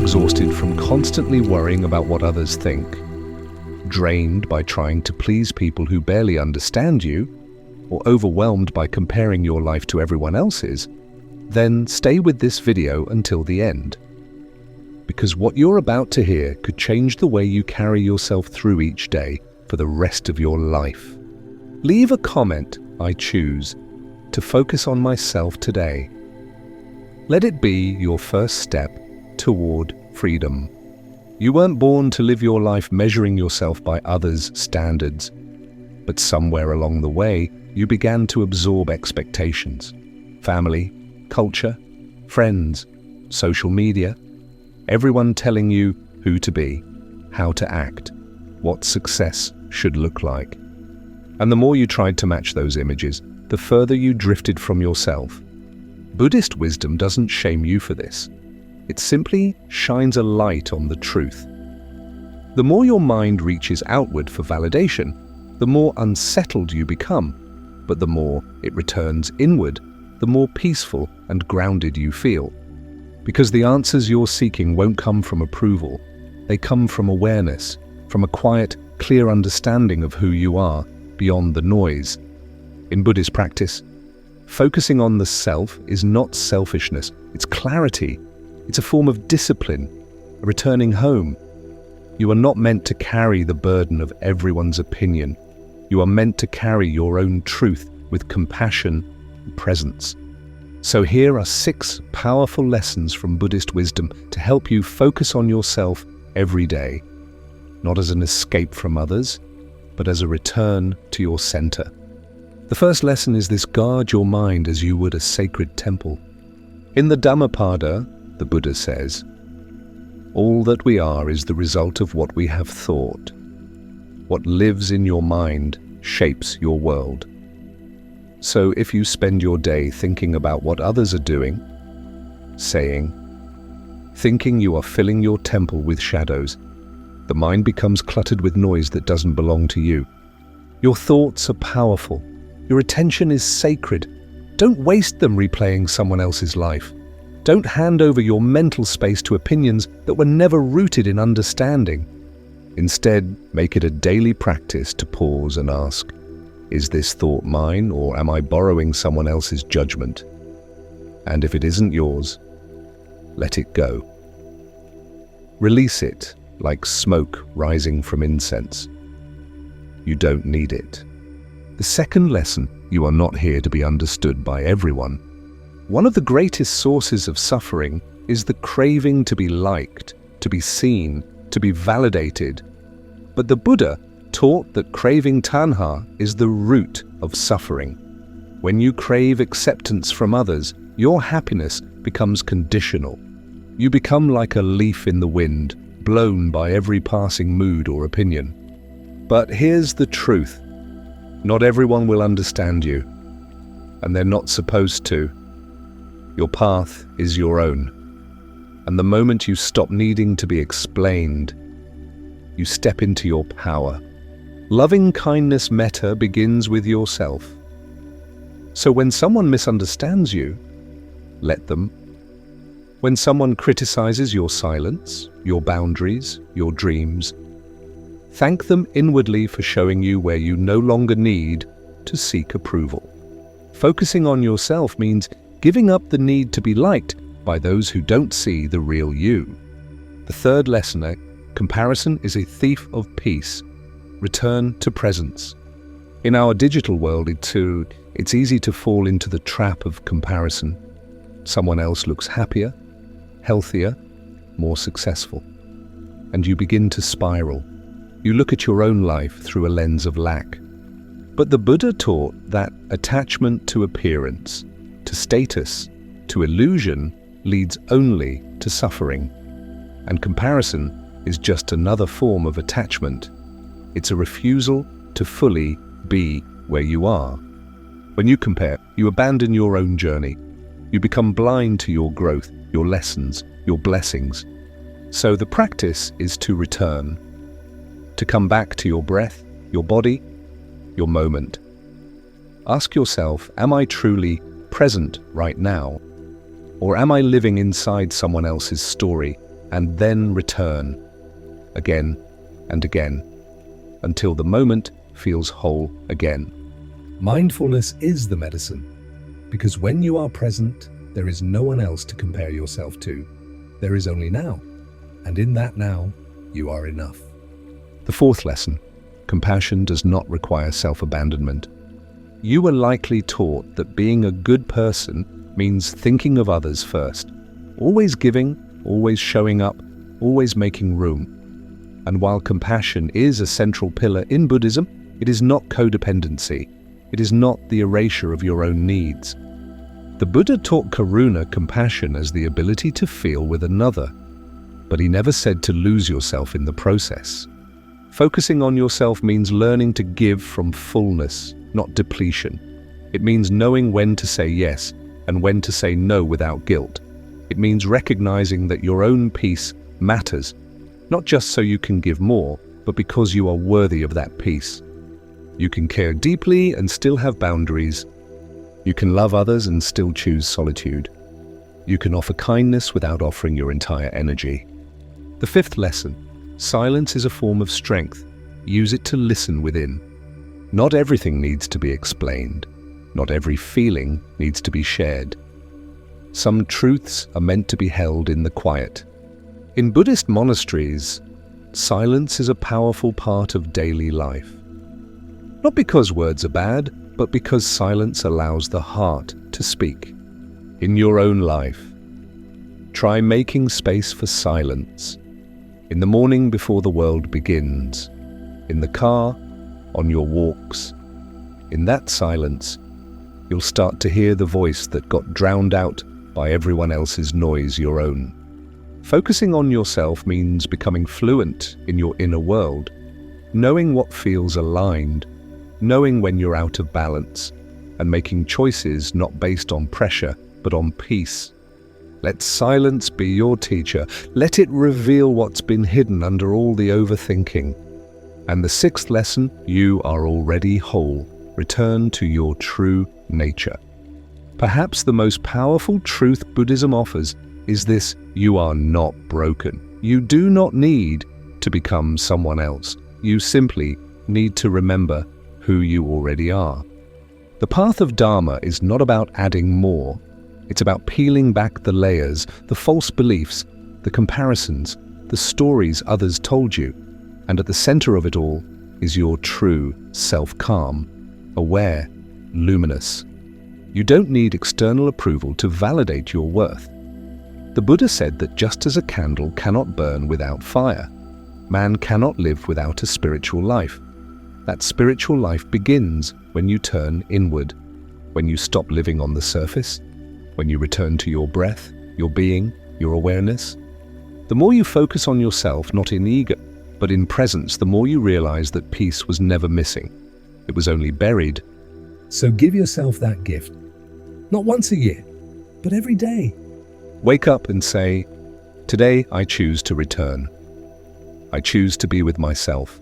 exhausted from constantly worrying about what others think, drained by trying to please people who barely understand you, or overwhelmed by comparing your life to everyone else's, then stay with this video until the end. Because what you're about to hear could change the way you carry yourself through each day for the rest of your life. Leave a comment, "I choose to focus on myself today." Let it be your first step toward freedom. You weren't born to live your life measuring yourself by others' standards, but somewhere along the way, you began to absorb expectations. Family, culture, friends, social media, everyone telling you who to be, how to act, what success should look like. And the more you tried to match those images, the further you drifted from yourself. Buddhist wisdom doesn't shame you for this. It simply shines a light on the truth. The more your mind reaches outward for validation, the more unsettled you become, but the more it returns inward, the more peaceful and grounded you feel. Because the answers you're seeking won't come from approval. They come from awareness, from a quiet, clear understanding of who you are, beyond the noise. In Buddhist practice, focusing on the self is not selfishness, it's clarity. It's a form of discipline, a returning home. You are not meant to carry the burden of everyone's opinion. You are meant to carry your own truth with compassion and presence. So here are 6 powerful lessons from Buddhist wisdom to help you focus on yourself every day, not as an escape from others, but as a return to your center. The first lesson is this: guard your mind as you would a sacred temple. In the Dhammapada, the Buddha says, "All that we are is the result of what we have thought. What lives in your mind shapes your world." So if you spend your day thinking about what others are doing, saying, thinking, you are filling your temple with shadows. The mind becomes cluttered with noise that doesn't belong to you. Your thoughts are powerful. Your attention is sacred. Don't waste them replaying someone else's life. Don't hand over your mental space to opinions that were never rooted in understanding. Instead, make it a daily practice to pause and ask, is this thought mine, or am I borrowing someone else's judgment? And if it isn't yours, let it go. Release it like smoke rising from incense. You don't need it. The second lesson: you are not here to be understood by everyone. One of the greatest sources of suffering is the craving to be liked, to be seen, to be validated. But the Buddha taught that craving tanha is the root of suffering. When you crave acceptance from others, your happiness becomes conditional. You become like a leaf in the wind, blown by every passing mood or opinion. But here's the truth: not everyone will understand you, and they're not supposed to. Your path is your own. And the moment you stop needing to be explained, you step into your power. Loving kindness metta begins with yourself. So when someone misunderstands you, let them. When someone criticizes your silence, your boundaries, your dreams, thank them inwardly for showing you where you no longer need to seek approval. Focusing on yourself means giving up the need to be liked by those who don't see the real you. The third lesson: comparison is a thief of peace. Return to presence. In our digital world, it's easy to fall into the trap of comparison. Someone else looks happier, healthier, more successful, and you begin to spiral. You look at your own life through a lens of lack. But the Buddha taught that attachment to appearance, to status, to illusion leads only to suffering. And comparison is just another form of attachment. It's a refusal to fully be where you are. When you compare, you abandon your own journey. You become blind to your growth, your lessons, your blessings. So the practice is to return, to come back to your breath, your body, your moment. Ask yourself, am I truly present right now? Or am I living inside someone else's story, and then return, again and again, until the moment feels whole again. Mindfulness is the medicine, because when you are present, there is no one else to compare yourself to. There is only now, and in that now, you are enough. The fourth lesson: compassion does not require self-abandonment. You were likely taught that being a good person means thinking of others first, always giving, always showing up, always making room. And while compassion is a central pillar in Buddhism, it is not codependency. It is not the erasure of your own needs. The Buddha taught karuna, compassion, as the ability to feel with another, but he never said to lose yourself in the process. Focusing on yourself means learning to give from fullness, not depletion. It means knowing when to say yes and when to say no without guilt. It means recognizing that your own peace matters, not just so you can give more, but because you are worthy of that peace. You can care deeply and still have boundaries. You can love others and still choose solitude. You can offer kindness without offering your entire energy. The fifth lesson: silence is a form of strength. Use it to listen within. Not everything needs to be explained. Not every feeling needs to be shared. Some truths are meant to be held in the quiet. In Buddhist monasteries, silence is a powerful part of daily life. Not because words are bad, but because silence allows the heart to speak. In your own life, try making space for silence. In the morning before the world begins, in the car, on your walks. In that silence, you'll start to hear the voice that got drowned out by everyone else's noise, your own. Focusing on yourself means becoming fluent in your inner world, knowing what feels aligned, knowing when you're out of balance, and making choices not based on pressure, but on peace. Let silence be your teacher. Let it reveal what's been hidden under all the overthinking. And the sixth lesson: you are already whole. Return to your true nature. Perhaps the most powerful truth Buddhism offers is this: you are not broken. You do not need to become someone else. You simply need to remember who you already are. The path of Dharma is not about adding more. It's about peeling back the layers, the false beliefs, the comparisons, the stories others told you. And at the center of it all is your true self, calm, aware, luminous. You don't need external approval to validate your worth. The Buddha said that just as a candle cannot burn without fire, man cannot live without a spiritual life. That spiritual life begins when you turn inward, when you stop living on the surface, when you return to your breath, your being, your awareness. The more you focus on yourself, not in ego, but in presence, the more you realize that peace was never missing. It was only buried. So give yourself that gift. Not once a year, but every day. Wake up and say, today I choose to return. I choose to be with myself,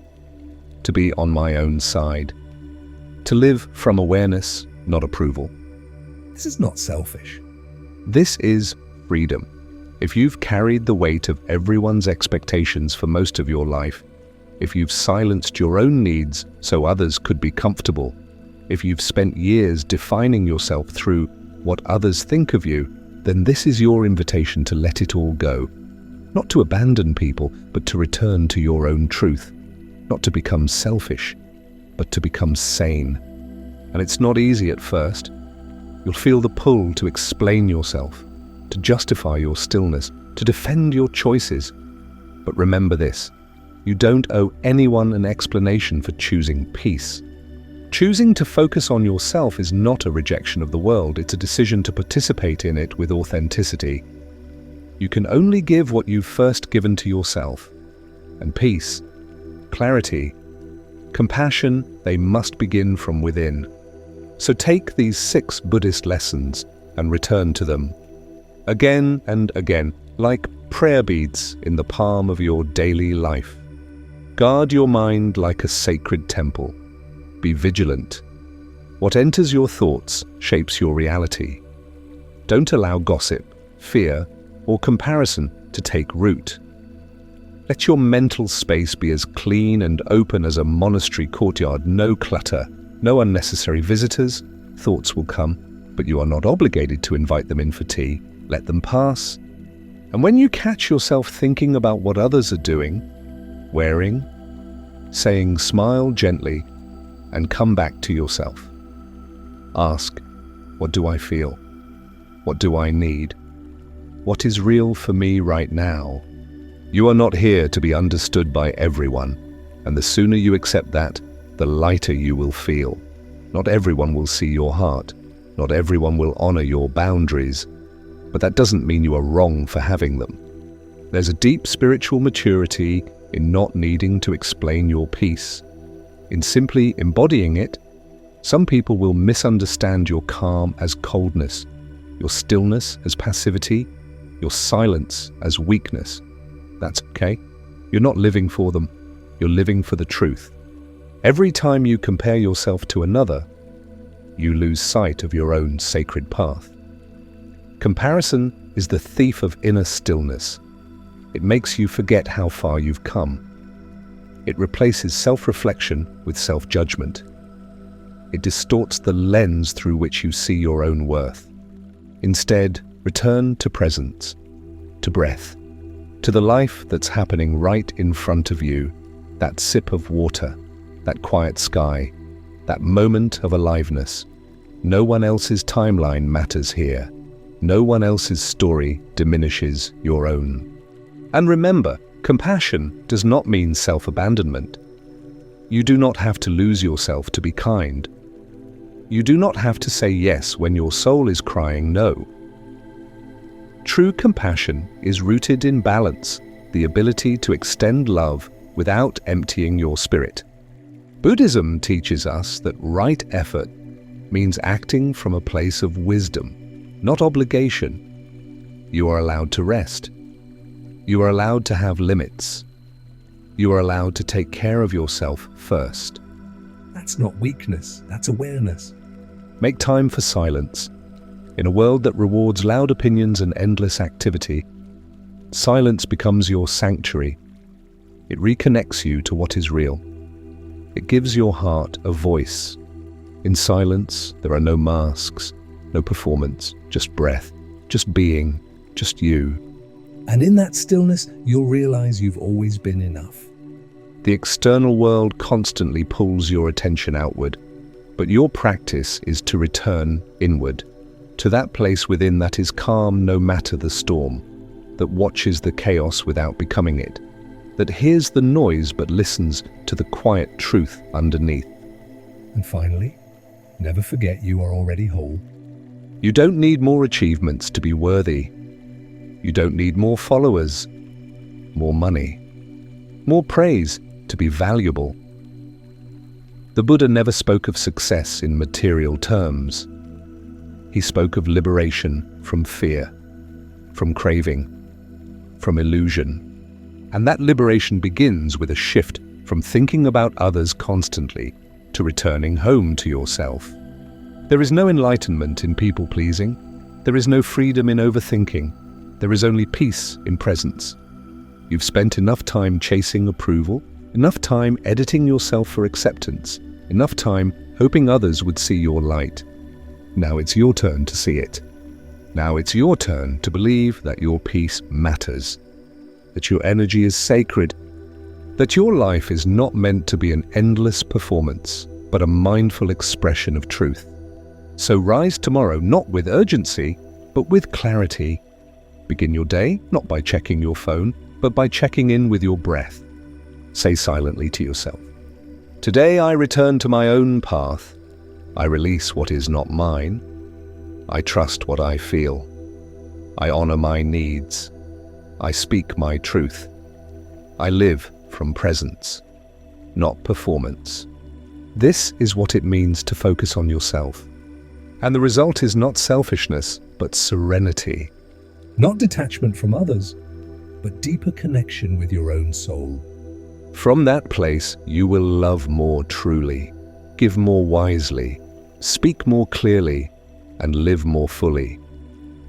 to be on my own side, to live from awareness, not approval. This is not selfish. This is freedom. If you've carried the weight of everyone's expectations for most of your life, if you've silenced your own needs so others could be comfortable, if you've spent years defining yourself through what others think of you, then this is your invitation to let it all go. Not to abandon people, but to return to your own truth. Not to become selfish, but to become sane. And it's not easy at first. You'll feel the pull to explain yourself, to justify your stillness, to defend your choices. But remember this: you don't owe anyone an explanation for choosing peace. Choosing to focus on yourself is not a rejection of the world, it's a decision to participate in it with authenticity. You can only give what you've first given to yourself. And peace, clarity, compassion, they must begin from within. So take these 6 Buddhist lessons and return to them. Again and again, like prayer beads in the palm of your daily life. Guard your mind like a sacred temple. Be vigilant. What enters your thoughts shapes your reality. Don't allow gossip, fear, or comparison to take root. Let your mental space be as clean and open as a monastery courtyard. No clutter, no unnecessary visitors. Thoughts will come, but you are not obligated to invite them in for tea. Let them pass. And when you catch yourself thinking about what others are doing, wearing, saying, smile gently and come back to yourself. Ask, what do I feel? What do I need? What is real for me right now? You are not here to be understood by everyone, and the sooner you accept that, the lighter you will feel. Not everyone will see your heart. Not everyone will honor your boundaries, but that doesn't mean you are wrong for having them. There's a deep spiritual maturity in not needing to explain your peace, in simply embodying it. Some people will misunderstand your calm as coldness, your stillness as passivity, your silence as weakness. That's okay. You're not living for them. You're living for the truth. Every time you compare yourself to another, you lose sight of your own sacred path. Comparison is the thief of inner stillness. It makes you forget how far you've come. It replaces self-reflection with self-judgment. It distorts the lens through which you see your own worth. Instead, return to presence, to breath, to the life that's happening right in front of you, that sip of water, that quiet sky, that moment of aliveness. No one else's timeline matters here. No one else's story diminishes your own. And remember, compassion does not mean self-abandonment. You do not have to lose yourself to be kind. You do not have to say yes when your soul is crying no. True compassion is rooted in balance, the ability to extend love without emptying your spirit. Buddhism teaches us that right effort means acting from a place of wisdom, not obligation. You are allowed to rest. You are allowed to have limits. You are allowed to take care of yourself first. That's not weakness, that's awareness. Make time for silence. In a world that rewards loud opinions and endless activity, silence becomes your sanctuary. It reconnects you to what is real. It gives your heart a voice. In silence, there are no masks, no performance, just breath, just being, just you. And in that stillness, you'll realize you've always been enough. The external world constantly pulls your attention outward, but your practice is to return inward, to that place within that is calm no matter the storm, that watches the chaos without becoming it, that hears the noise but listens to the quiet truth underneath. And finally, never forget you are already whole. You don't need more achievements to be worthy. You don't need more followers, more money, more praise to be valuable. The Buddha never spoke of success in material terms. He spoke of liberation from fear, from craving, from illusion. And that liberation begins with a shift from thinking about others constantly to returning home to yourself. There is no enlightenment in people-pleasing. There is no freedom in overthinking. There is only peace in presence. You've spent enough time chasing approval, enough time editing yourself for acceptance, enough time hoping others would see your light. Now it's your turn to see it. Now it's your turn to believe that your peace matters, that your energy is sacred, that your life is not meant to be an endless performance, but a mindful expression of truth. So rise tomorrow not with urgency, but with clarity. Begin your day not by checking your phone, but by checking in with your breath. Say silently to yourself, "Today I return to my own path. I release what is not mine. I trust what I feel. I honor my needs. I speak my truth. I live from presence, not performance." This is what it means to focus on yourself. And the result is not selfishness, but serenity. Not detachment from others, but deeper connection with your own soul. From that place, you will love more truly, give more wisely, speak more clearly, and live more fully.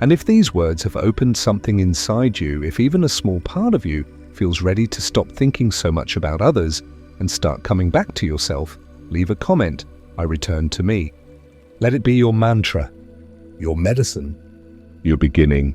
And if these words have opened something inside you, if even a small part of you feels ready to stop thinking so much about others and start coming back to yourself, leave a comment. I return to me. Let it be your mantra, your medicine, your beginning